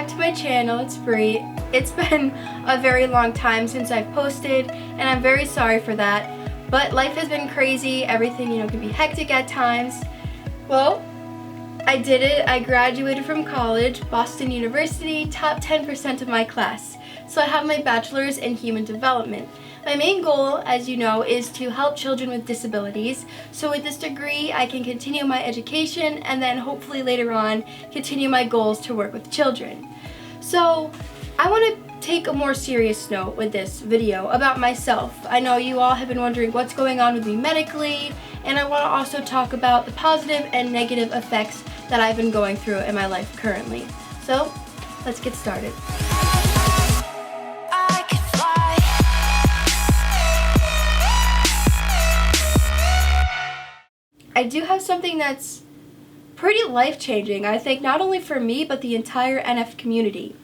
back to my channel. It's Bree. It's been a very long time since I've posted, and I'm very sorry for that. But life has been crazy. Everything, can be hectic at times. Well, I did it. I graduated from college, Boston University, top 10% of my class. So I have my bachelor's in human development. My main goal, as you know, is to help children with disabilities. So with this degree, I can continue my education and then hopefully later on continue my goals to work with children. So I want to take a more serious note with this video about myself. I know you all have been wondering what's going on with me medically, and I want to also talk about the positive and negative effects that I've been going through in my life currently. So let's get started. I do have something that's pretty life-changing, I think, not only for me, but the entire NF community.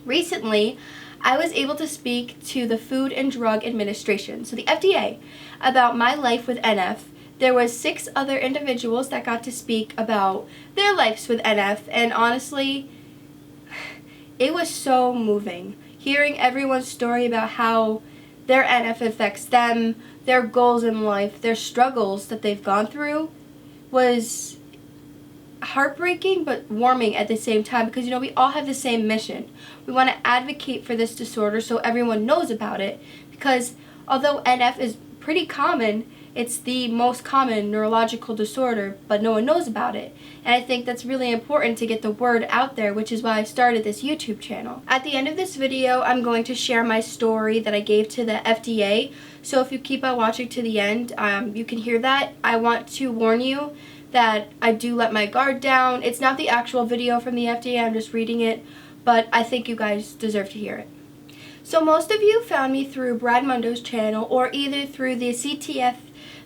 Recently, I was able to speak to the Food and Drug Administration, so the FDA, about my life with NF. There was 6 other individuals that got to speak about their lives with NF, and honestly, it was so moving. Hearing everyone's story about how their NF affects them, their goals in life, their struggles that they've gone through was heartbreaking but warming at the same time, because we all have the same mission. We want to advocate for this disorder so everyone knows about it, because although NF is pretty common, it's the most common neurological disorder, but no one knows about it. And I think that's really important to get the word out there, which is why I started this YouTube channel. At the end of this video, I'm going to share my story that I gave to the FDA. So if you keep on watching to the end, you can hear that. I want to warn you that I do let my guard down. It's not the actual video from the FDA, I'm just reading it, but I think you guys deserve to hear it. So most of you found me through Brad Mundo's channel, or either through the CTF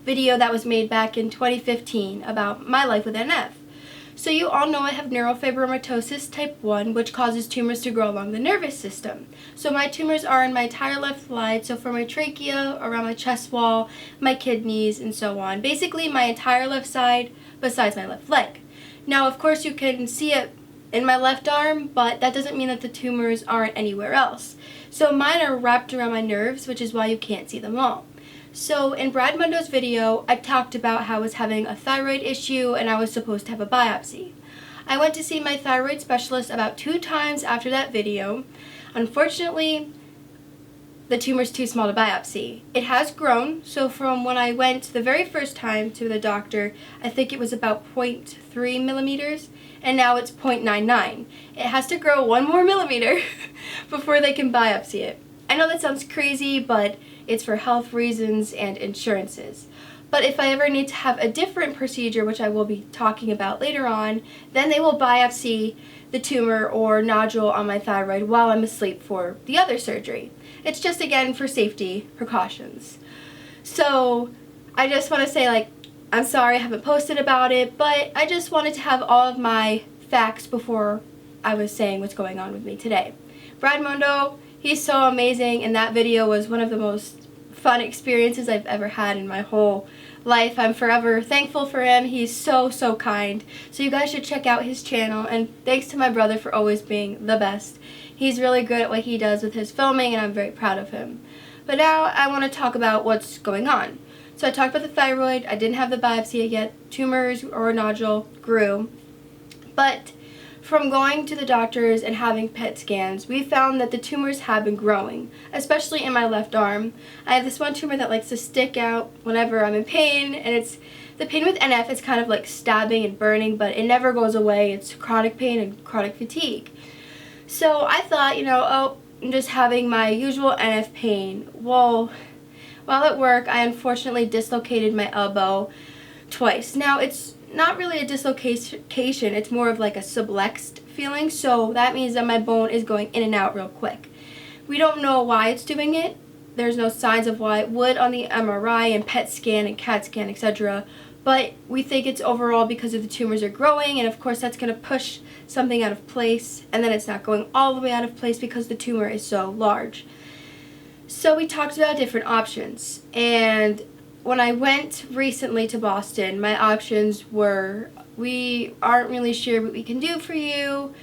video that was made back in 2015 about my life with NF. So you all know I have Neurofibromatosis type 1, which causes tumors to grow along the nervous system. So my tumors are in my entire left side, so from my trachea, around my chest wall, my kidneys, and so on. Basically my entire left side besides my left leg. Now of course you can see it in my left arm, but that doesn't mean that the tumors aren't anywhere else. So mine are wrapped around my nerves, which is why you can't see them all. So in Brad Mundo's video, I talked about how I was having a thyroid issue and I was supposed to have a biopsy. I went to see my thyroid specialist about 2 times after that video. Unfortunately, the tumor's too small to biopsy. It has grown, so from when I went the very first time to the doctor, I think it was about 0.3 millimeters, and now it's 0.99. It has to grow 1 more millimeter before they can biopsy it. I know that sounds crazy, but it's for health reasons and insurances. But if I ever need to have a different procedure, which I will be talking about later on, then they will biopsy the tumor or nodule on my thyroid while I'm asleep for the other surgery. It's just, again, for safety precautions. So I just want to say, I'm sorry I haven't posted about it, but I just wanted to have all of my facts before I was saying what's going on with me today. Brad Mundo, he's so amazing, and that video was one of the most fun experiences I've ever had in my whole life. I'm forever thankful for him. He's so, so kind. So you guys should check out his channel, and thanks to my brother for always being the best. He's really good at what he does with his filming, and I'm very proud of him. But now I want to talk about what's going on. So I talked about the thyroid. I didn't have the biopsy yet. Tumors or a nodule grew. But from going to the doctors and having PET scans, we found that the tumors have been growing, especially in my left arm. I have this one tumor that likes to stick out whenever I'm in pain, and the pain with NF is kind of like stabbing and burning, but it never goes away. It's chronic pain and chronic fatigue. So I thought, I'm just having my usual NF pain. Well, while at work, I unfortunately dislocated my elbow twice. Now, it's not really a dislocation, it's more of like a subluxed feeling, so that means that my bone is going in and out real quick. We don't know why it's doing it. There's no signs of why it would on the MRI and PET scan and CAT scan, etc. But we think it's overall because of the tumors are growing, and of course that's going to push something out of place, and then it's not going all the way out of place because the tumor is so large. So we talked about different options, and when I went recently to Boston, my options were, we aren't really sure what we can do for you.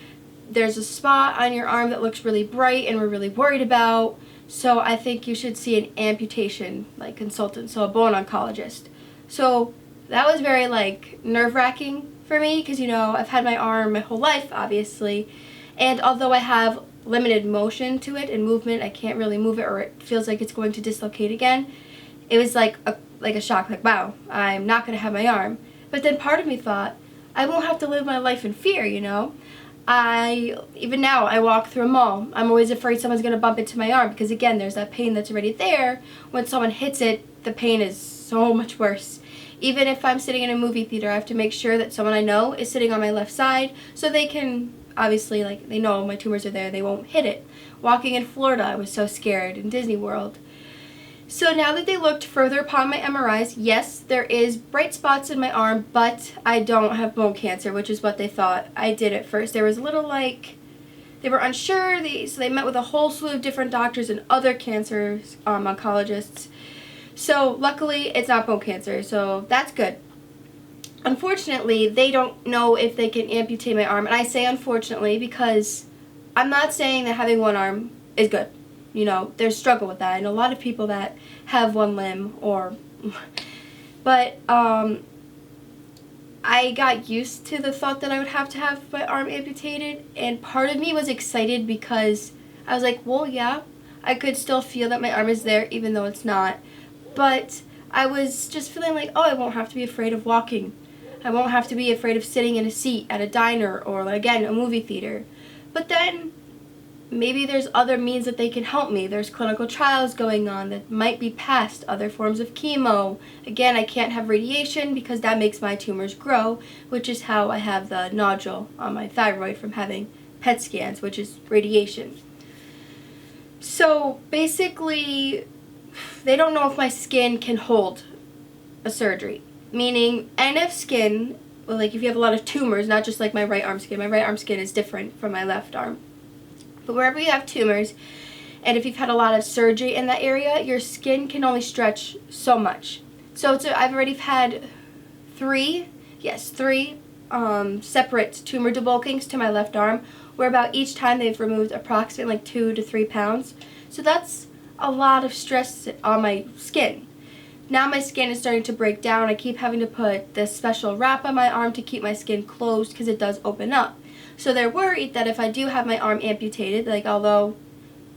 there's a spot on your arm that looks really bright and we're really worried about. So I think you should see an amputation consultant, so a bone oncologist. So that was very nerve-wracking for me because I've had my arm my whole life, obviously, and although I have limited motion to it and movement, I can't really move it, or it feels like it's going to dislocate again. It was like a shock, wow, I'm not going to have my arm. But then part of me thought, I won't have to live my life in fear, Even now, I walk through a mall. I'm always afraid someone's going to bump into my arm because, again, there's that pain that's already there. When someone hits it, the pain is so much worse. Even if I'm sitting in a movie theater, I have to make sure that someone I know is sitting on my left side so they can, obviously, they know my tumors are there. They won't hit it. Walking in Florida, I was so scared in Disney World. So now that they looked further upon my MRIs, yes, there is bright spots in my arm, but I don't have bone cancer, which is what they thought I did at first. There was a little they were unsure, so they met with a whole slew of different doctors and other cancer oncologists. So luckily, it's not bone cancer, so that's good. Unfortunately, they don't know if they can amputate my arm, and I say unfortunately because I'm not saying that having one arm is good. There's struggle with that. I know a lot of people that have one limb but I got used to the thought that I would have to have my arm amputated, and part of me was excited because I was like, well, yeah, I could still feel that my arm is there even though it's not. But I was just feeling like, oh, I won't have to be afraid of walking. I won't have to be afraid of sitting in a seat at a diner or, again, a movie theater. But then maybe there's other means that they can help me. There's clinical trials going on that might be past other forms of chemo. Again, I can't have radiation because that makes my tumors grow, which is how I have the nodule on my thyroid from having PET scans, which is radiation. So basically, they don't know if my skin can hold a surgery. Meaning, NF skin, if you have a lot of tumors, not just like my right arm skin is different from my left arm. But wherever you have tumors, and if you've had a lot of surgery in that area, your skin can only stretch so much. So I've already had three separate tumor debulkings to my left arm, where about each time they've removed approximately 2 to 3 pounds. So that's a lot of stress on my skin. Now my skin is starting to break down. I keep having to put this special wrap on my arm to keep my skin closed because it does open up. So they're worried that if I do have my arm amputated, although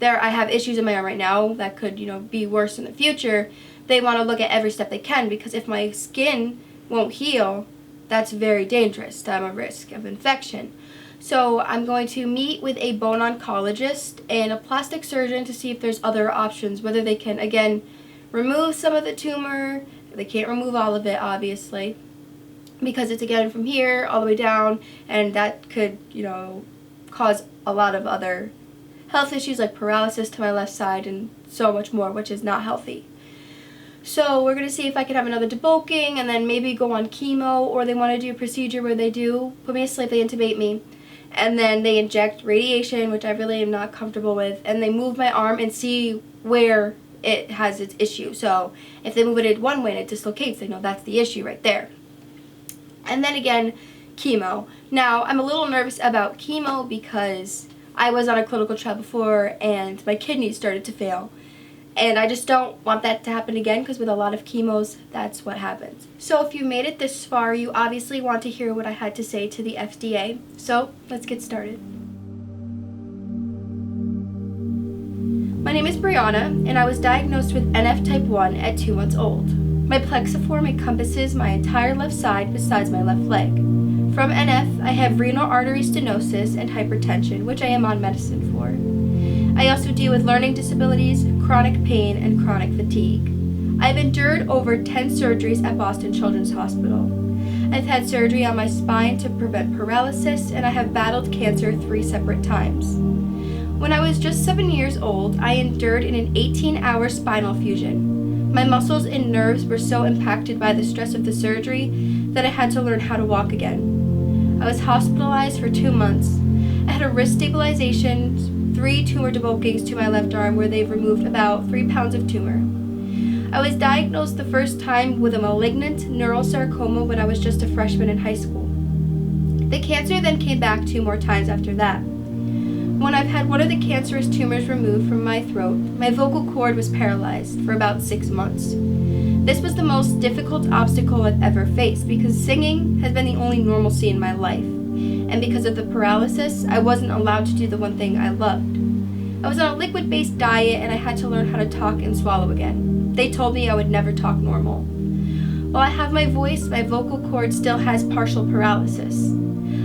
I have issues in my arm right now that could, be worse in the future, they want to look at every step they can because if my skin won't heal, that's very dangerous. I'm a risk of infection. So I'm going to meet with a bone oncologist and a plastic surgeon to see if there's other options, whether they can, again, remove some of the tumor. They can't remove all of it, obviously, because it's, again, from here all the way down, and that could, cause a lot of other health issues like paralysis to my left side and so much more, which is not healthy. So we're going to see if I can have another debulking and then maybe go on chemo, or they want to do a procedure where they do put me to sleep, they intubate me, and then they inject radiation, which I really am not comfortable with, and they move my arm and see where it has its issue. So if they move it one way and it dislocates, they know that's the issue right there. And then again, chemo. Now, I'm a little nervous about chemo because I was on a clinical trial before and my kidneys started to fail. And I just don't want that to happen again because with a lot of chemos, that's what happens. So if you made it this far, you obviously want to hear what I had to say to the FDA. So let's get started. My name is Brianna, and I was diagnosed with NF type 1 at 2 months old. My plexiform encompasses my entire left side besides my left leg. From NF, I have renal artery stenosis and hypertension, which I am on medicine for. I also deal with learning disabilities, chronic pain, and chronic fatigue. I've endured over 10 surgeries at Boston Children's Hospital. I've had surgery on my spine to prevent paralysis, and I have battled cancer 3 separate times. When I was just 7 years old, I endured an 18-hour spinal fusion. My muscles and nerves were so impacted by the stress of the surgery that I had to learn how to walk again. I was hospitalized for 2 months. I had a wrist stabilization, 3 tumor debulkings to my left arm where they've removed about 3 pounds of tumor. I was diagnosed the first time with a malignant neurosarcoma when I was just a freshman in high school. The cancer then came back 2 more times after that. When I've had one of the cancerous tumors removed from my throat, my vocal cord was paralyzed for about 6 months. This was the most difficult obstacle I've ever faced because singing has been the only normalcy in my life. And because of the paralysis, I wasn't allowed to do the one thing I loved. I was on a liquid-based diet and I had to learn how to talk and swallow again. They told me I would never talk normal. While I have my voice, my vocal cord still has partial paralysis.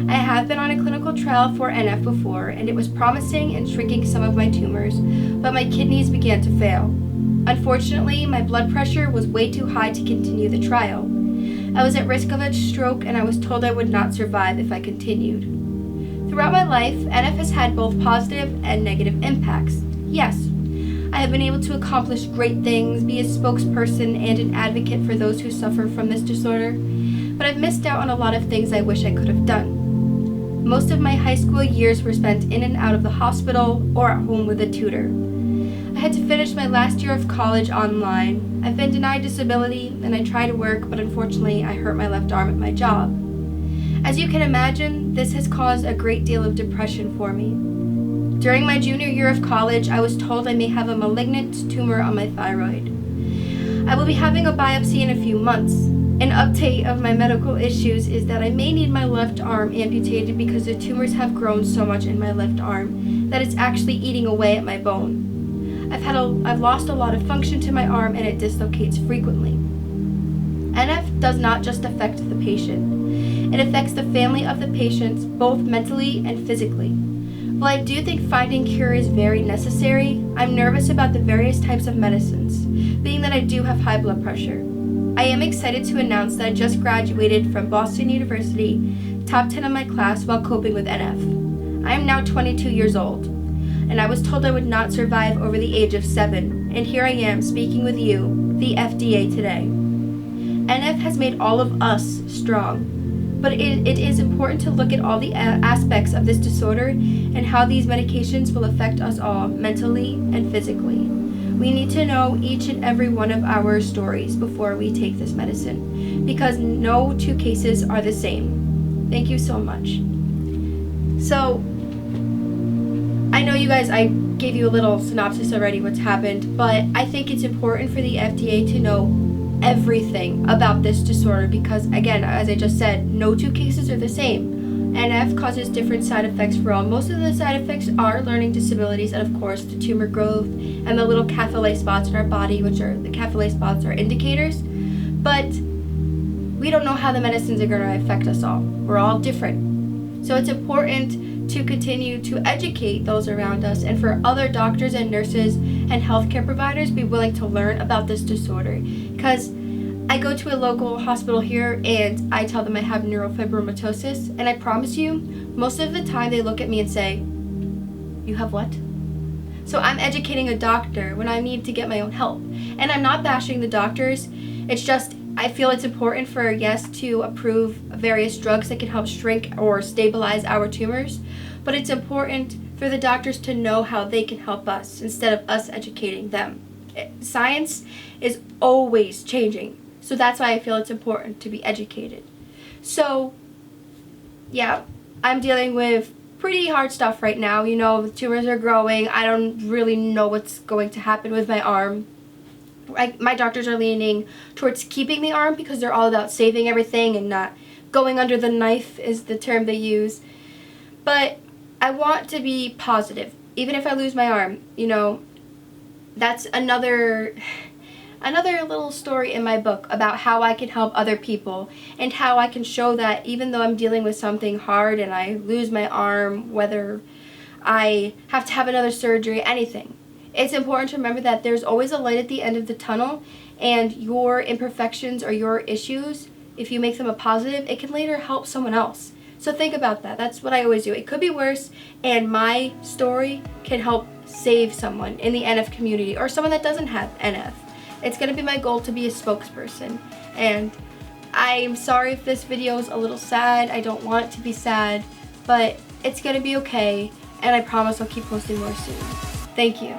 I have been on a clinical trial for NF before, and it was promising in shrinking some of my tumors, but my kidneys began to fail. Unfortunately, my blood pressure was way too high to continue the trial. I was at risk of a stroke, and I was told I would not survive if I continued. Throughout my life, NF has had both positive and negative impacts. Yes, I have been able to accomplish great things, be a spokesperson and an advocate for those who suffer from this disorder, but I've missed out on a lot of things I wish I could have done. Most of my high school years were spent in and out of the hospital or at home with a tutor. I had to finish my last year of college online. I've been denied disability and I try to work, but unfortunately I hurt my left arm at my job. As you can imagine, this has caused a great deal of depression for me. During my junior year of college, I was told I may have a malignant tumor on my thyroid. I will be having a biopsy in a few months. An update of my medical issues is that I may need my left arm amputated because the tumors have grown so much in my left arm that it's actually eating away at my bone. I've lost a lot of function to my arm and it dislocates frequently. NF does not just affect the patient. It affects the family of the patients, both mentally and physically. While I do think finding cure is very necessary, I'm nervous about the various types of medicines, being that I do have high blood pressure. I am excited to announce that I just graduated from Boston University, top 10 in my class while coping with NF. I am now 22 years old, and I was told I would not survive over the age of 7, and here I am speaking with you, the FDA, today. NF has made all of us strong, but it is important to look at all the aspects of this disorder and how these medications will affect us all mentally and physically. We need to know each and every one of our stories before we take this medicine, because no two cases are the same. Thank you so much. So, I know you guys, I gave you a little synopsis already what's happened, but I think it's important for the FDA to know everything about this disorder because, again, as I just said, no two cases are the same. NF causes different side effects for all. Most of the side effects are learning disabilities and, of course, the tumor growth and the little capillary spots in our body, which are the capillary spots are indicators. But we don't know how the medicines are going to affect us all. We're all different. So it's important to continue to educate those around us and for other doctors and nurses and healthcare providers be willing to learn about this disorder. Because I go to a local hospital here and I tell them I have neurofibromatosis, and I promise you, most of the time they look at me and say, "You have what?" So I'm educating a doctor when I need to get my own help. And I'm not bashing the doctors, it's just I feel it's important for yes to approve various drugs that can help shrink or stabilize our tumors, but it's important for the doctors to know how they can help us instead of us educating them. Science is always changing. So that's why I feel it's important to be educated. So, yeah, I'm dealing with pretty hard stuff right now. You know, the tumors are growing. I don't really know what's going to happen with my arm. My doctors are leaning towards keeping the arm because they're all about saving everything and not going under the knife is the term they use. But I want to be positive. Even if I lose my arm, you know, that's another little story in my book about how I can help other people and how I can show that even though I'm dealing with something hard and I lose my arm, whether I have to have another surgery, anything, it's important to remember that there's always a light at the end of the tunnel, and your imperfections or your issues, if you make them a positive, it can later help someone else. So think about that. That's what I always do. It could be worse, and my story can help save someone in the NF community or someone that doesn't have NF. It's going to be my goal to be a spokesperson, and I'm sorry if this video is a little sad. I don't want it to be sad, but it's going to be okay, and I promise I'll keep posting more soon. Thank you.